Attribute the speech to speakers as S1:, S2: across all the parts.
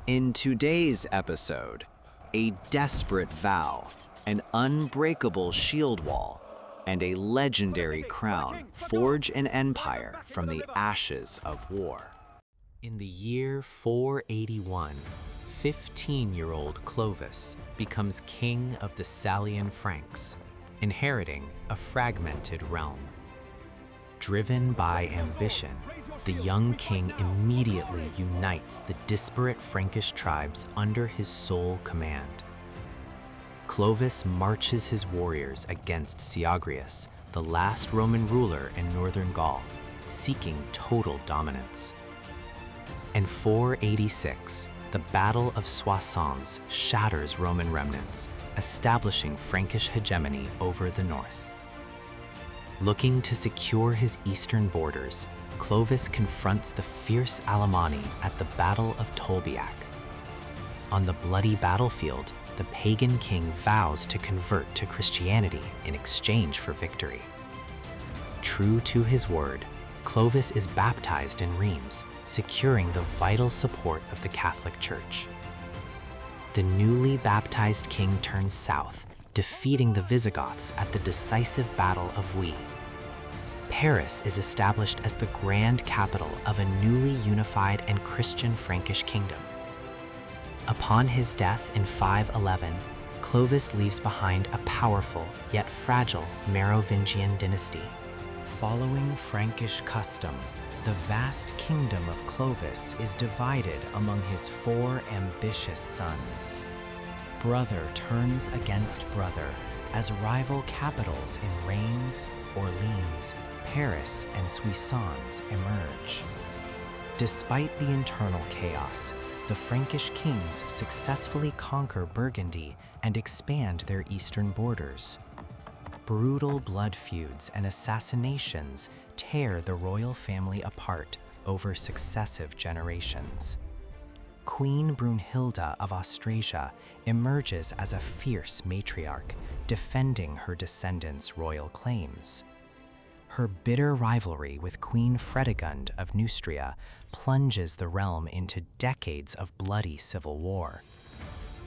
S1: In today's episode, a desperate vow, an unbreakable shield wall, and a legendary crown forge an empire from the ashes of war. In the year 481, 15-year-old Clovis becomes king of the Salian Franks, inheriting a fragmented realm. Driven by ambition, the young king immediately unites the disparate Frankish tribes under his sole command. Clovis marches his warriors against Syagrius, the last Roman ruler in northern Gaul, seeking total dominance. In 486, the Battle of Soissons shatters Roman remnants, establishing Frankish hegemony over the north. Looking to secure his eastern borders, Clovis confronts the fierce Alemanni at the Battle of Tolbiac. On the bloody battlefield, the pagan king vows to convert to Christianity in exchange for victory. True to his word, Clovis is baptized in Reims, securing the vital support of the Catholic Church. The newly baptized king turns south, defeating the Visigoths at the decisive Battle of Huy. Paris is established as the grand capital of a newly unified and Christian Frankish kingdom. Upon his death in 511, Clovis leaves behind a powerful yet fragile Merovingian dynasty. Following Frankish custom, the vast kingdom of Clovis is divided among his 4 ambitious sons. Brother turns against brother as rival capitals in Reims, Orleans, Paris, and Soissons emerge. Despite the internal chaos, the Frankish kings successfully conquer Burgundy and expand their eastern borders. Brutal blood feuds and assassinations tear the royal family apart over successive generations. Queen Brunhilda of Austrasia emerges as a fierce matriarch, defending her descendants' royal claims. Her bitter rivalry with Queen Fredegund of Neustria plunges the realm into decades of bloody civil war.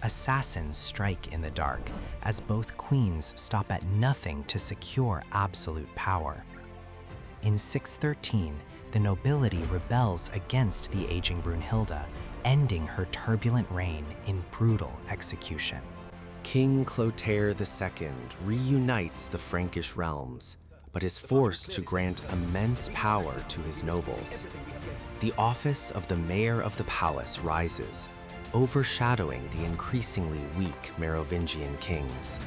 S1: Assassins strike in the dark as both queens stop at nothing to secure absolute power. In 613, the nobility rebels against the aging Brunhilda, ending her turbulent reign in brutal execution. King Clotaire II reunites the Frankish realms, but is forced to grant immense power to his nobles. The office of the mayor of the palace rises, overshadowing the increasingly weak Merovingian kings.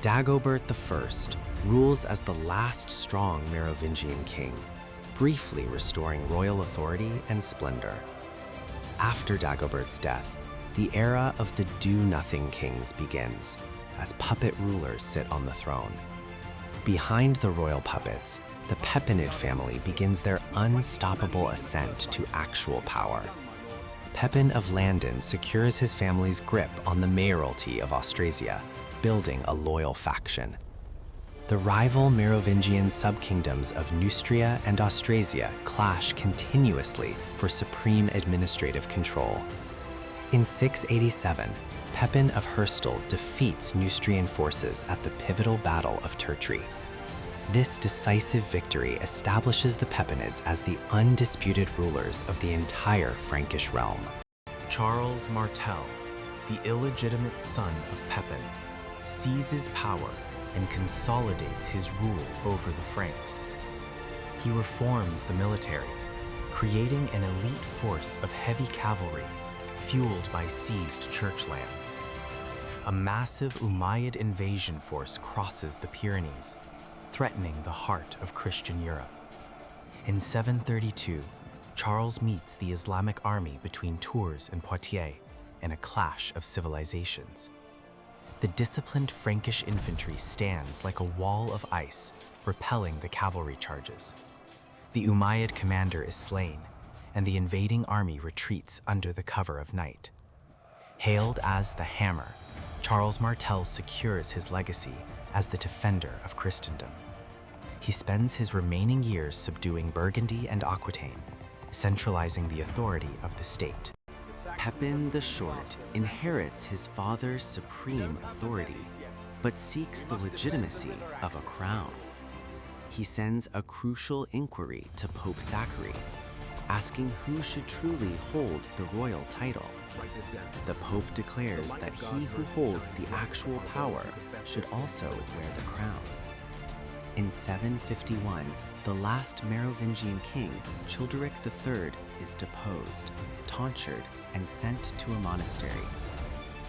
S1: Dagobert I rules as the last strong Merovingian king, briefly restoring royal authority and splendor. After Dagobert's death, the era of the do-nothing kings begins, as puppet rulers sit on the throne. Behind the royal puppets, the Pepinid family begins their unstoppable ascent to actual power. Pepin of Landen secures his family's grip on the mayoralty of Austrasia, building a loyal faction. The rival Merovingian subkingdoms of Neustria and Austrasia clash continuously for supreme administrative control. In 687, Pepin of Herstal defeats Neustrian forces at the pivotal Battle of Tertry. This decisive victory establishes the Pepinids as the undisputed rulers of the entire Frankish realm. Charles Martel, the illegitimate son of Pepin, seizes power and consolidates his rule over the Franks. He reforms the military, creating an elite force of heavy cavalry fueled by seized church lands. A massive Umayyad invasion force crosses the Pyrenees, threatening the heart of Christian Europe. In 732, Charles meets the Islamic army between Tours and Poitiers in a clash of civilizations. The disciplined Frankish infantry stands like a wall of ice, repelling the cavalry charges. The Umayyad commander is slain, and the invading army retreats under the cover of night. Hailed as the Hammer, Charles Martel secures his legacy as the defender of Christendom. He spends his remaining years subduing Burgundy and Aquitaine, centralizing the authority of the state.
S2: Pepin the Short inherits his father's supreme authority, but seeks the legitimacy of a crown. He sends a crucial inquiry to Pope Zachary, asking who should truly hold the royal title. The Pope declares that he who holds the actual power should also wear the crown. In 751, the last Merovingian king, Childeric III, is deposed, tonsured, and sent to a monastery.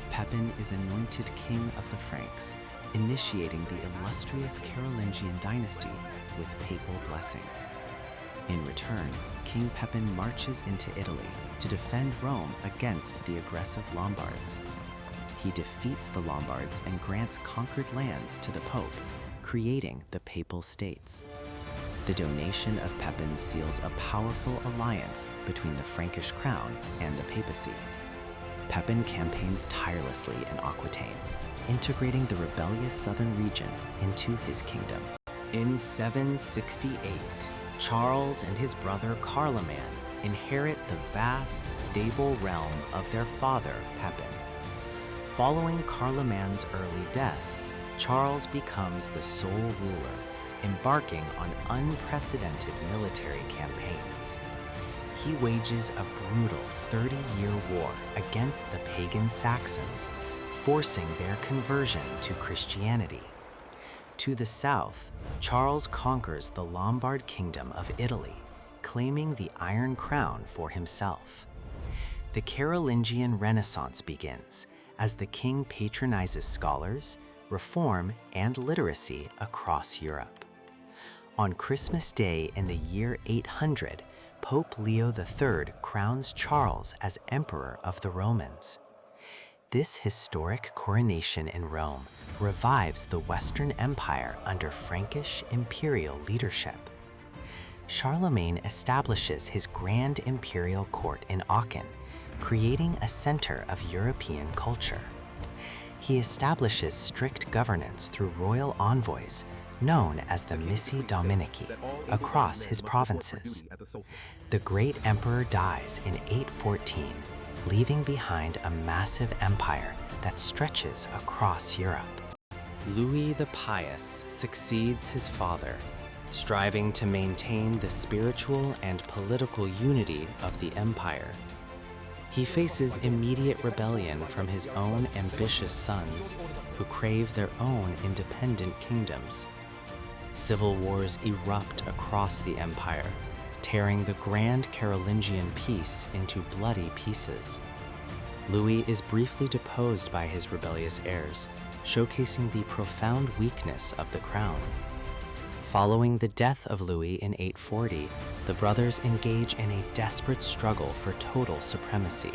S2: Pepin is anointed king of the Franks, initiating the illustrious Carolingian dynasty with papal blessing. In return, King Pepin marches into Italy to defend Rome against the aggressive Lombards. He defeats the Lombards and grants conquered lands to the Pope, creating the Papal States. The donation of Pepin seals a powerful alliance between the Frankish crown and the papacy. Pepin campaigns tirelessly in Aquitaine, integrating the rebellious southern region into his kingdom. In 768, Charles and his brother Charlemagne inherit the vast, stable realm of their father, Pepin. Following Charlemagne's early death, Charles becomes the sole ruler, embarking on unprecedented military campaigns. He wages a brutal 30-year war against the pagan Saxons, forcing their conversion to Christianity. To the south, Charles conquers the Lombard Kingdom of Italy, claiming the Iron Crown for himself. The Carolingian Renaissance begins as the king patronizes scholars, reform, and literacy across Europe. On Christmas Day in the year 800, Pope Leo III crowns Charles as Emperor of the Romans. This historic coronation in Rome revives the Western Empire under Frankish imperial leadership. Charlemagne establishes his grand imperial court in Aachen, creating a center of European culture. He establishes strict governance through royal envoys, known as the Missi Dominici, across his provinces. The great emperor dies in 814, leaving behind a massive empire that stretches across Europe. Louis the Pious succeeds his father, striving to maintain the spiritual and political unity of the empire. He faces immediate rebellion from his own ambitious sons, who crave their own independent kingdoms. Civil wars erupt across the empire, tearing the grand Carolingian peace into bloody pieces. Louis is briefly deposed by his rebellious heirs, showcasing the profound weakness of the crown. Following the death of Louis in 840, the brothers engage in a desperate struggle for total supremacy.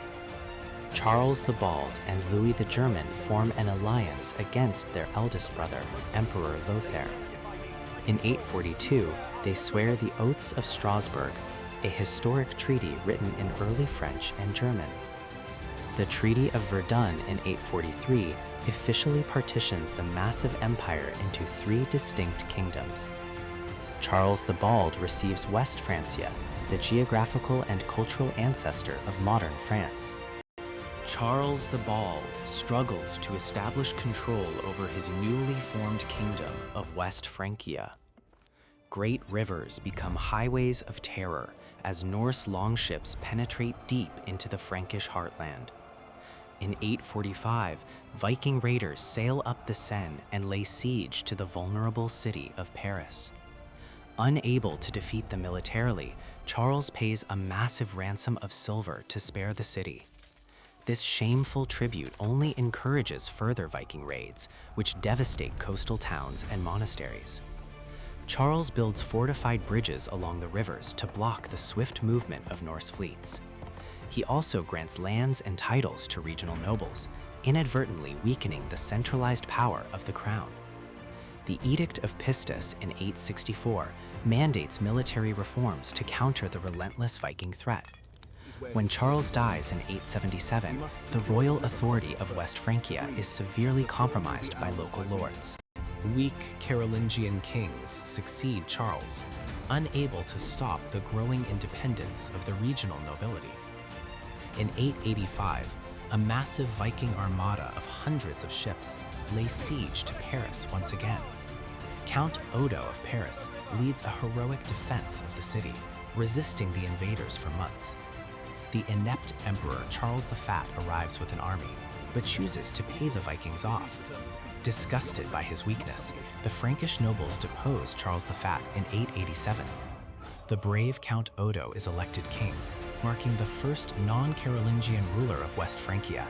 S2: Charles the Bald and Louis the German form an alliance against their eldest brother, Emperor Lothair. In 842, they swear the Oaths of Strasbourg, a historic treaty written in early French and German. The Treaty of Verdun in 843 officially partitions the massive empire into 3 distinct kingdoms. Charles the Bald receives West Francia, the geographical and cultural ancestor of modern France. Charles the Bald struggles to establish control over his newly formed kingdom of West Francia. Great rivers become highways of terror as Norse longships penetrate deep into the Frankish heartland. In 845, Viking raiders sail up the Seine and lay siege to the vulnerable city of Paris. Unable to defeat them militarily, Charles pays a massive ransom of silver to spare the city. This shameful tribute only encourages further Viking raids, which devastate coastal towns and monasteries. Charles builds fortified bridges along the rivers to block the swift movement of Norse fleets. He also grants lands and titles to regional nobles, inadvertently weakening the centralized power of the crown. The Edict of Pistis in 864 mandates military reforms to counter the relentless Viking threat. When Charles dies in 877, the royal authority of West Francia is severely compromised by local lords. Weak Carolingian kings succeed Charles, unable to stop the growing independence of the regional nobility. In 885, a massive Viking armada of hundreds of ships lay siege to Paris once again. Count Odo of Paris leads a heroic defense of the city, resisting the invaders for months. The inept Emperor Charles the Fat arrives with an army, but chooses to pay the Vikings off. Disgusted by his weakness, the Frankish nobles depose Charles the Fat in 887. The brave Count Odo is elected king, marking the first non-Carolingian ruler of West Francia.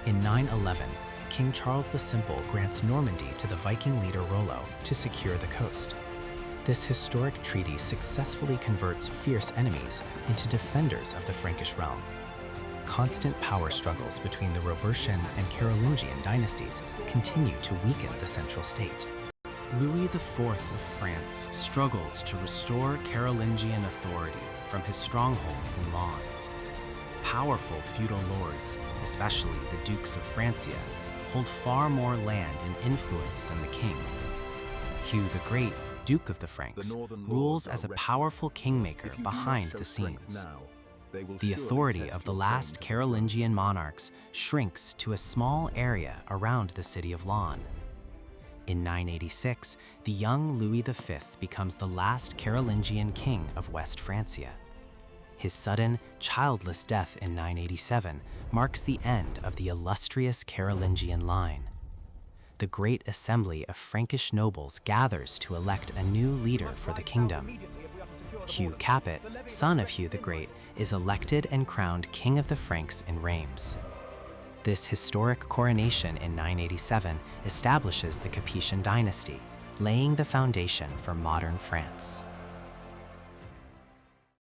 S2: In 911, King Charles the Simple grants Normandy to the Viking leader Rollo to secure the coast. This historic treaty successfully converts fierce enemies into defenders of the Frankish realm. Constant power struggles between the Robertian and Carolingian dynasties continue to weaken the central state. Louis IV of France struggles to restore Carolingian authority from his stronghold in Laon. Powerful feudal lords, especially the Dukes of Francia, hold far more land and influence than the king. Hugh the Great, Duke of the Franks, rules as a powerful kingmaker behind the scenes. The authority of the last Carolingian monarchs shrinks to a small area around the city of Laon. In 986, the young Louis V becomes the last Carolingian king of West Francia. His sudden, childless death in 987 marks the end of the illustrious Carolingian line. The great assembly of Frankish nobles gathers to elect a new leader for the kingdom. Hugh Capet, son of Hugh the Great, is elected and crowned King of the Franks in Reims. This historic coronation in 987 establishes the Capetian dynasty, laying the foundation for modern France.